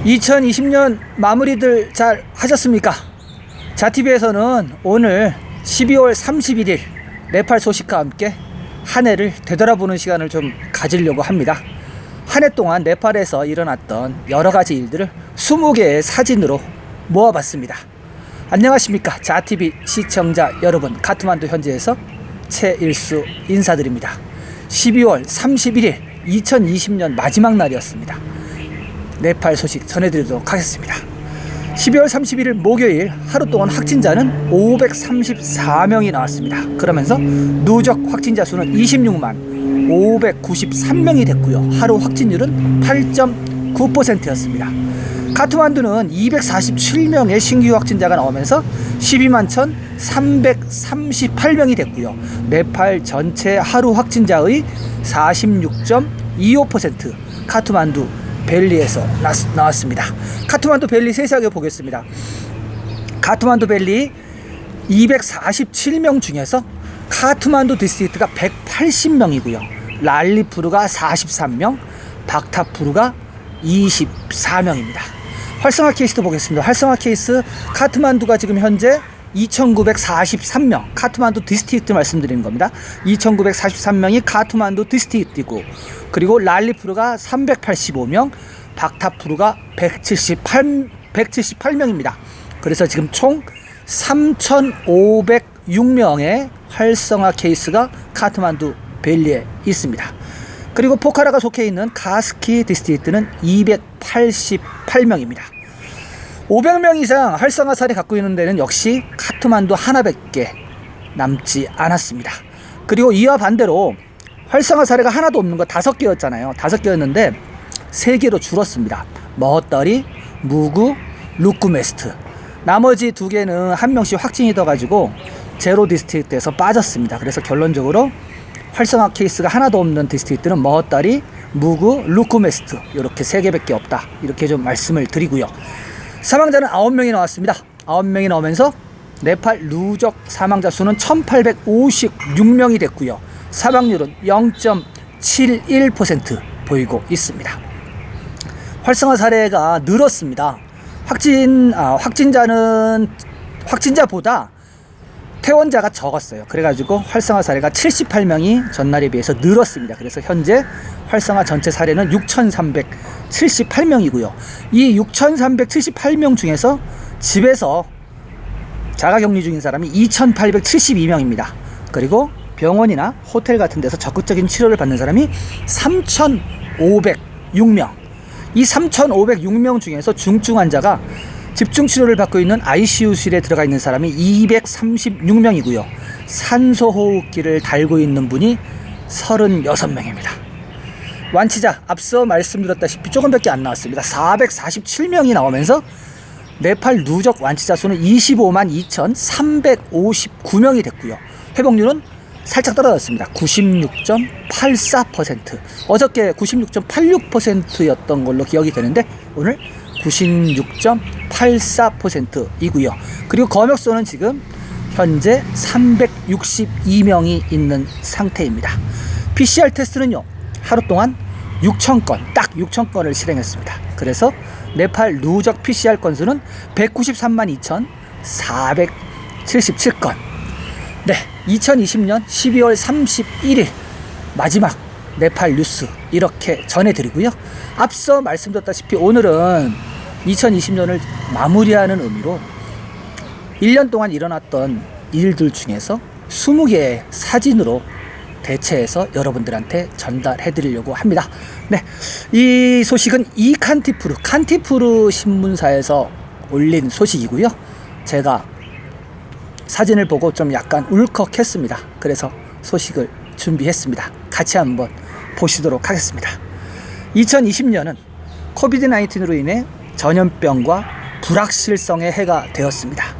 2020년 마무리들 잘 하셨습니까? 자티비에서는 오늘 12월 31일 네팔 소식과 함께 한 해를 되돌아보는 시간을 좀 가지려고 합니다. 한 해 동안 네팔에서 일어났던 여러 가지 일들을 20개의 사진으로 모아봤습니다. 안녕하십니까 자티비 시청자 여러분, 카트만두 현지에서 최일수 인사드립니다. 12월 31일 2020년 마지막 날이었습니다. 네팔 소식 전해드리도록 하겠습니다. 12월 31일 목요일 하루 동안 확진자는 534명이 나왔습니다. 그러면서 누적 확진자 수는 26만 593명이 됐고요. 하루 확진율은 8.9%였습니다. 카트만두는 247명의 신규 확진자가 나오면서 12만 1,338명이 됐고요. 네팔 전체 하루 확진자의 46.25% 카트만두 벨리에서 나왔습니다. 카트만두 벨리 세세하게 보겠습니다. 카트만두 벨리 247명 중에서 카트만두 디스트릭트가 180명이고요. 랄리푸르가 43명, 박타푸르가 24명입니다. 활성화 케이스도 보겠습니다. 활성화 케이스 카트만두가 지금 현재 2,943명, 카트만두 디스트릭트 말씀드리는 겁니다. 2,943명이 카트만두 디스트릭트이고, 그리고 랄리푸르가 385명, 박타푸르가 178명입니다. 그래서 지금 총 3,506명의 활성화 케이스가 카트만두 벨리에 있습니다. 그리고 포카라가 속해 있는 카스키 디스트릭트는 288명입니다. 500명 이상 활성화 사례 갖고 있는 데는 역시 카트만두 하나밖에 남지 않았습니다. 그리고 이와 반대로 활성화 사례가 하나도 없는 거 5개였잖아요. 5개였는데 3개로 줄었습니다. 머허따리, 무구, 루쿠메스트. 나머지 2개는 한 명씩 확진이 돼가지고 제로 디스트릭트에서 빠졌습니다. 그래서 결론적으로 활성화 케이스가 하나도 없는 디스트릭트는 머허따리, 무구, 루쿠메스트 이렇게 3개밖에 없다. 이렇게 좀 말씀을 드리고요. 사망자는 9명이 나왔습니다. 9명이 나오면서 네팔 누적 사망자 수는 1,856명이 됐고요. 사망률은 0.71% 보이고 있습니다. 활성화 사례가 늘었습니다. 확진자보다 퇴원자가 적었어요. 그래가지고 활성화 사례가 78명이 전날에 비해서 늘었습니다. 그래서 현재 활성화 전체 사례는 6,378명이고요. 이 6,378명 중에서 집에서 자가격리 중인 사람이 2,872명입니다. 그리고 병원이나 호텔 같은 데서 적극적인 치료를 받는 사람이 3,506명. 이 3,506명 중에서 중증 환자가 집중치료를 받고 있는 ICU실에 들어가 있는 사람이 236명이고요. 산소호흡기를 달고 있는 분이 36명입니다. 완치자 앞서 말씀드렸다시피 조금밖에 안 나왔습니다. 447명이 나오면서 네팔 누적 완치자 수는 25만 2,359명이 됐고요. 회복률은 살짝 떨어졌습니다. 96.84%. 어저께 96.86%였던 걸로 기억이 되는데 오늘 96.84%이고요. 그리고 검역소는 지금 현재 362명이 있는 상태입니다. PCR 테스트는요, 하루 동안 6,000건, 딱 6,000건을 실행했습니다. 그래서 네팔 누적 PCR 건수는 193만 2,477건. 네, 2020년 12월 31일 마지막 네팔 뉴스 이렇게 전해드리고요. 앞서 말씀드렸다시피 오늘은 2020년을 마무리하는 의미로 1년 동안 일어났던 일들 중에서 20개의 사진으로 대체해서 여러분들한테 전달해드리려고 합니다. 네, 이 소식은 칸티푸르 신문사에서 올린 소식이고요. 제가 사진을 보고 좀 약간 울컥했습니다. 그래서 소식을 준비했습니다. 같이 한번 보시도록 하겠습니다. 2020년은 코비드-19로 인해 전염병과 불확실성의 해가 되었습니다.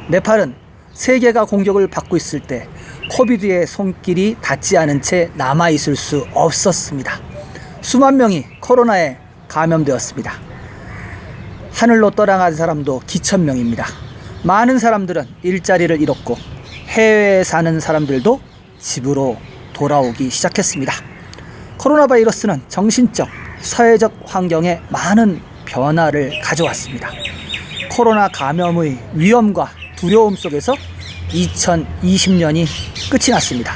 네팔은 세계가 공격을 받고 있을 때 코비드의 손길이 닿지 않은 채 남아있을 수 없었습니다. 수만 명이 코로나에 감염되었습니다. 하늘로 떠나간 사람도 기천 명입니다. 많은 사람들은 일자리를 잃었고 해외에 사는 사람들도 집으로 돌아오기 시작했습니다. 코로나 바이러스는 정신적, 사회적 환경에 많은 변화를 가져왔습니다. 코로나 감염의 위험과 두려움 속에서 2020년이 끝이 났습니다.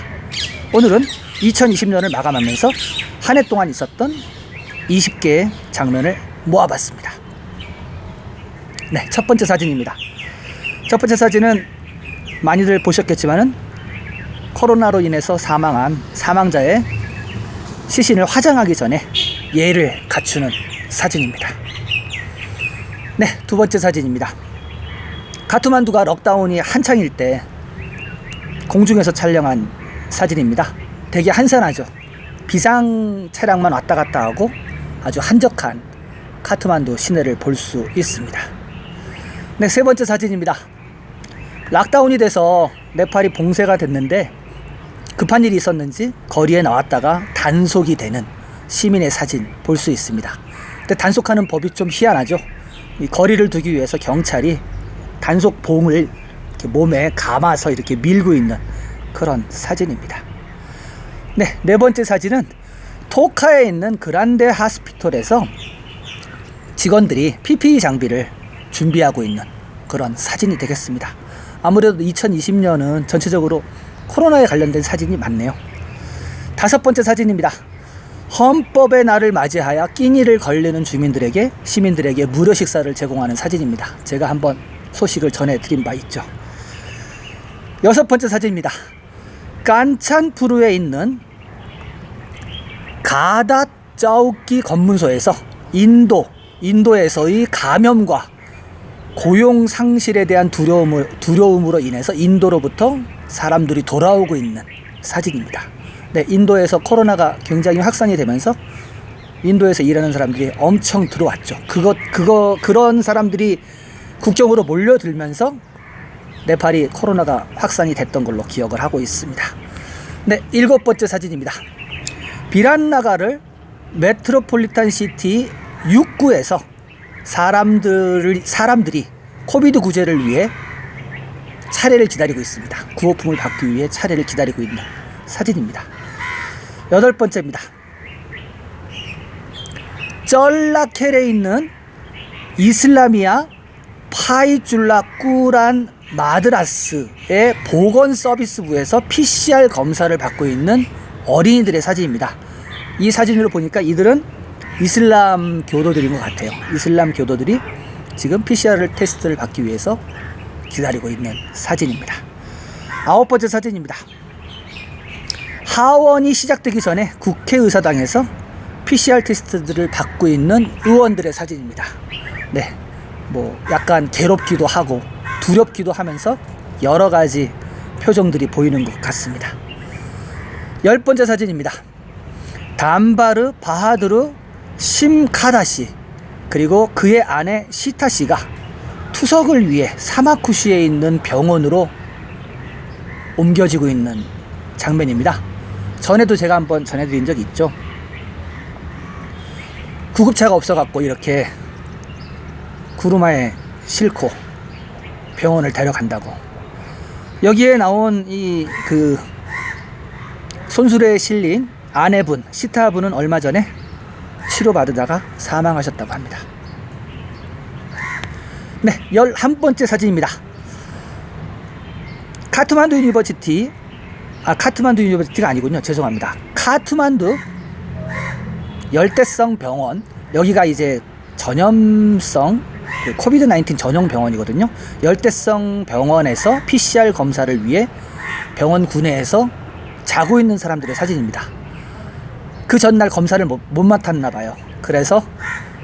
오늘은 2020년을 마감하면서 한 해 동안 있었던 20개의 장면을 모아봤습니다. 네, 첫 번째 사진입니다. 첫 번째 사진은 많이들 보셨겠지만은 코로나로 인해서 사망한 사망자의 시신을 화장하기 전에 예를 갖추는 사진입니다. 네, 두 번째 사진입니다. 카트만두가 럭다운이 한창일 때 공중에서 촬영한 사진입니다. 되게 한산하죠. 비상 차량만 왔다 갔다 하고 아주 한적한 카트만두 시내를 볼 수 있습니다. 네, 세 번째 사진입니다. 락다운이 돼서 네팔이 봉쇄가 됐는데 급한 일이 있었는지 거리에 나왔다가 단속이 되는 시민의 사진 볼 수 있습니다. 근데 단속하는 법이 좀 희한하죠. 이 거리를 두기 위해서 경찰이 단속봉을 이렇게 몸에 감아서 이렇게 밀고 있는 그런 사진입니다. 네, 네 번째 사진은 토카에 있는 그란데 하스피털에서 직원들이 PPE 장비를 준비하고 있는 그런 사진이 되겠습니다. 아무래도 2020년은 전체적으로 코로나에 관련된 사진이 많네요. 다섯 번째 사진입니다. 헌법의 날을 맞이하여 끼니를 걸리는 시민들에게 무료 식사를 제공하는 사진입니다. 제가 한번 소식을 전해드린 바 있죠. 여섯 번째 사진입니다. 깐찬푸르에 있는 가다짜우키 검문소에서 인도에서의 감염과 고용 상실에 대한 두려움으로 인해서 인도로부터 사람들이 돌아오고 있는 사진입니다. 네, 인도에서 코로나가 굉장히 확산이 되면서 인도에서 일하는 사람들이 엄청 들어왔죠. 그런 사람들이 국경으로 몰려들면서 네팔이 코로나가 확산이 됐던 걸로 기억을 하고 있습니다. 네, 일곱 번째 사진입니다. 비란나가를 메트로폴리탄 시티 6구에서 사람들이 코비드 구제를 위해 차례를 기다리고 있습니다. 구호품을 받기 위해 차례를 기다리고 있는 사진입니다. 여덟 번째입니다. 쩔라켈에 있는 이슬라미아 파이줄라 꾸란 마드라스의 보건서비스부에서 PCR 검사를 받고 있는 어린이들의 사진입니다. 이 사진으로 보니까 이들은 이슬람 교도들인 것 같아요. 이슬람 교도들이 지금 PCR 테스트를 받기 위해서 기다리고 있는 사진입니다. 아홉 번째 사진입니다. 하원이 시작되기 전에 국회의사당에서 PCR 테스트들을 받고 있는 의원들의 사진입니다. 네, 뭐 약간 괴롭기도 하고 두렵기도 하면서 여러 가지 표정들이 보이는 것 같습니다. 열 번째 사진입니다. 담바르 바하드르 심카다시 그리고 그의 아내 시타씨가 투석을 위해 사마쿠시에 있는 병원으로 옮겨지고 있는 장면입니다. 전에도 제가 한번 전해드린 적이 있죠. 구급차가 없어갖고 이렇게 구루마에 싣고 병원을 데려간다고. 여기에 나온 그 손수레에 실린 아내분 시타분은 얼마 전에 치료받으다가 사망하셨다고 합니다. 네, 11번째 사진입니다. 카트만두 유니버시티가 아니군요. 죄송합니다. 카트만두 열대성 병원, 여기가 이제 전염성 코비드-19 전용 병원이거든요. 열대성 병원에서 PCR 검사를 위해 병원 구내에서 자고 있는 사람들의 사진입니다. 그 전날 검사를 못 맡았나 봐요. 그래서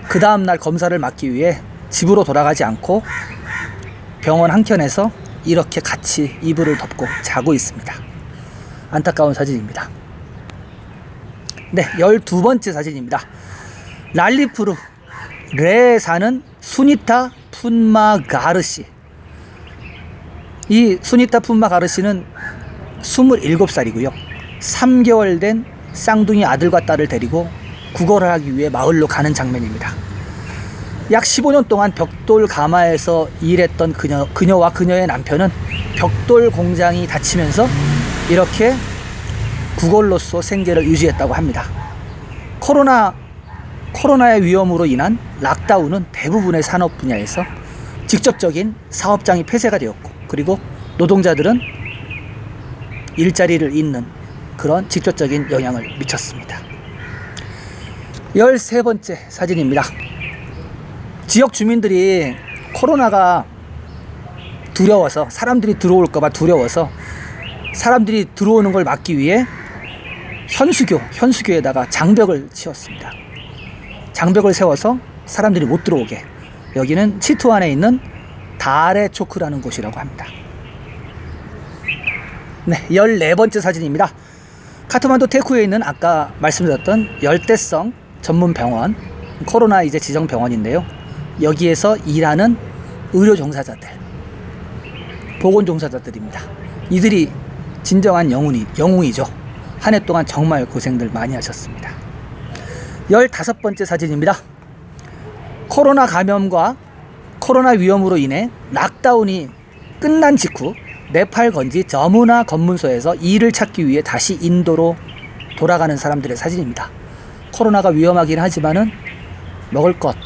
그 다음날 검사를 맡기 위해 집으로 돌아가지 않고 병원 한켠에서 이렇게 같이 이불을 덮고 자고 있습니다. 안타까운 사진입니다. 네, 12번째 사진입니다. 랄리푸르레에 사는 수니타 푼마가르시. 이 수니타 푼마가르시는 27살이고요. 3개월 된 쌍둥이 아들과 딸을 데리고 구걸을 하기 위해 마을로 가는 장면입니다. 약 15년 동안 벽돌 가마에서 일했던 그녀와 그녀의 남편은 벽돌 공장이 닫히면서 이렇게 구걸로서 생계를 유지했다고 합니다. 코로나 코로나의 위험으로 인한 락다운은 대부분의 산업 분야에서 직접적인 사업장이 폐쇄가 되었고, 그리고 노동자들은 일자리를 잃는 그런 직접적인 영향을 미쳤습니다. 13번째 사진입니다. 지역 주민들이 코로나가 두려워서, 사람들이 들어올까봐 두려워서 사람들이 들어오는 걸 막기 위해 현수교에다가 장벽을 치웠습니다. 장벽을 세워서 사람들이 못 들어오게. 여기는 치투안에 있는 다레초크라는 곳이라고 합니다. 네, 14번째 사진입니다. 카트만두 테쿠에 있는 아까 말씀드렸던 열대성 전문 병원, 코로나 이제 지정 병원인데요. 여기에서 일하는 의료 종사자들, 보건 종사자들입니다. 이들이 진정한 영웅이죠. 한 해 동안 정말 고생들 많이 하셨습니다. 15번째 사진입니다. 코로나 감염과 코로나 위험으로 인해 락다운이 끝난 직후 네팔 건지 저무나 검문소에서 일을 찾기 위해 다시 인도로 돌아가는 사람들의 사진입니다. 코로나가 위험하긴 하지만은 먹을 것,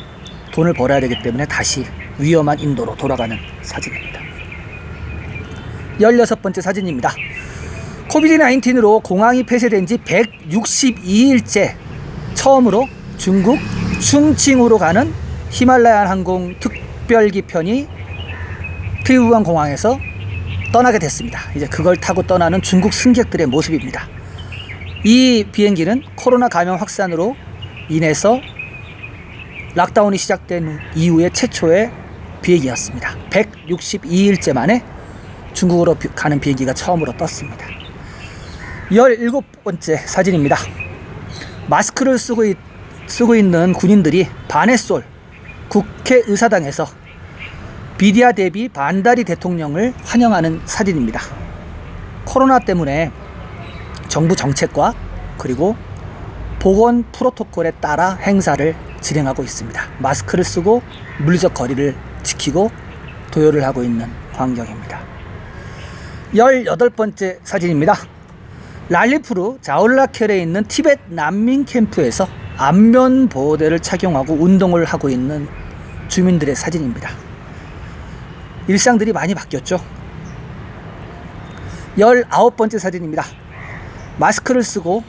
돈을 벌어야 되기 때문에 다시 위험한 인도로 돌아가는 사진입니다. 16번째 사진입니다. 코비드-19으로 공항이 폐쇄된 지 162일째 처음으로 중국 충칭으로 가는 히말라얀 항공 특별기 편이 트리부안 공항에서 떠나게 됐습니다. 이제 그걸 타고 떠나는 중국 승객들의 모습입니다. 이 비행기는 코로나 감염 확산으로 인해서 락다운이 시작된 이후에 최초의 비행기였습니다. 162일째 만에 중국으로 가는 비행기가 처음으로 떴습니다. 17번째 사진입니다. 마스크를 쓰고 있는 군인들이 바네솔 국회의사당에서 비디아 데비 반다리 대통령을 환영하는 사진입니다. 코로나 때문에 정부 정책과 그리고 보건 프로토콜에 따라 행사를 진행하고 있습니다. 마스크를 쓰고 물리적 거리를 지키고 도열을 하고 있는 광경입니다. 18번째 사진입니다. 랄리푸르 자올라켈에 있는 티벳 난민 캠프에서 안면 보호대를 착용하고 운동을 하고 있는 주민들의 사진입니다. 일상들이 많이 바뀌었죠. 19번째 사진입니다. 마스크를 쓰고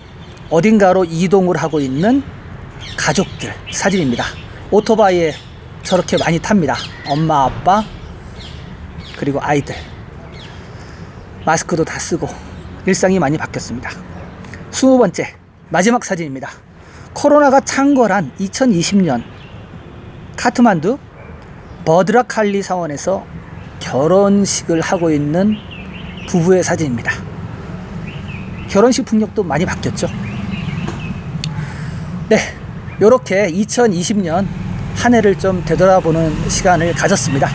어딘가로 이동을 하고 있는 가족들 사진입니다. 오토바이에 저렇게 많이 탑니다. 엄마, 아빠, 그리고 아이들. 마스크도 다 쓰고 일상이 많이 바뀌었습니다. 20번째 마지막 사진입니다. 코로나가 창궐한 2020년 카트만두 버드라칼리 사원에서 결혼식을 하고 있는 부부의 사진입니다. 결혼식 풍력도 많이 바뀌었죠. 네, 이렇게 2020년 한 해를 좀 되돌아보는 시간을 가졌습니다.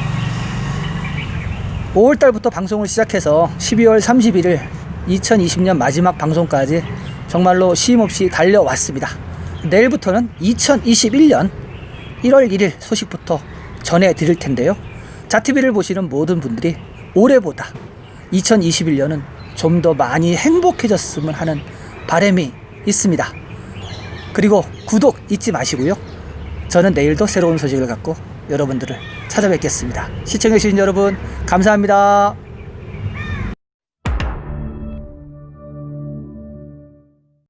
5월달부터 방송을 시작해서 12월 31일 2020년 마지막 방송까지 정말로 쉼없이 달려왔습니다. 내일부터는 2021년 1월 1일 소식부터 전해드릴 텐데요. 자TV를 보시는 모든 분들이 올해보다 2021년은 좀 더 많이 행복해졌으면 하는 바람이 있습니다. 그리고 구독 잊지 마시고요. 저는 내일도 새로운 소식을 갖고 여러분들을 찾아뵙겠습니다. 시청해주신 여러분 감사합니다.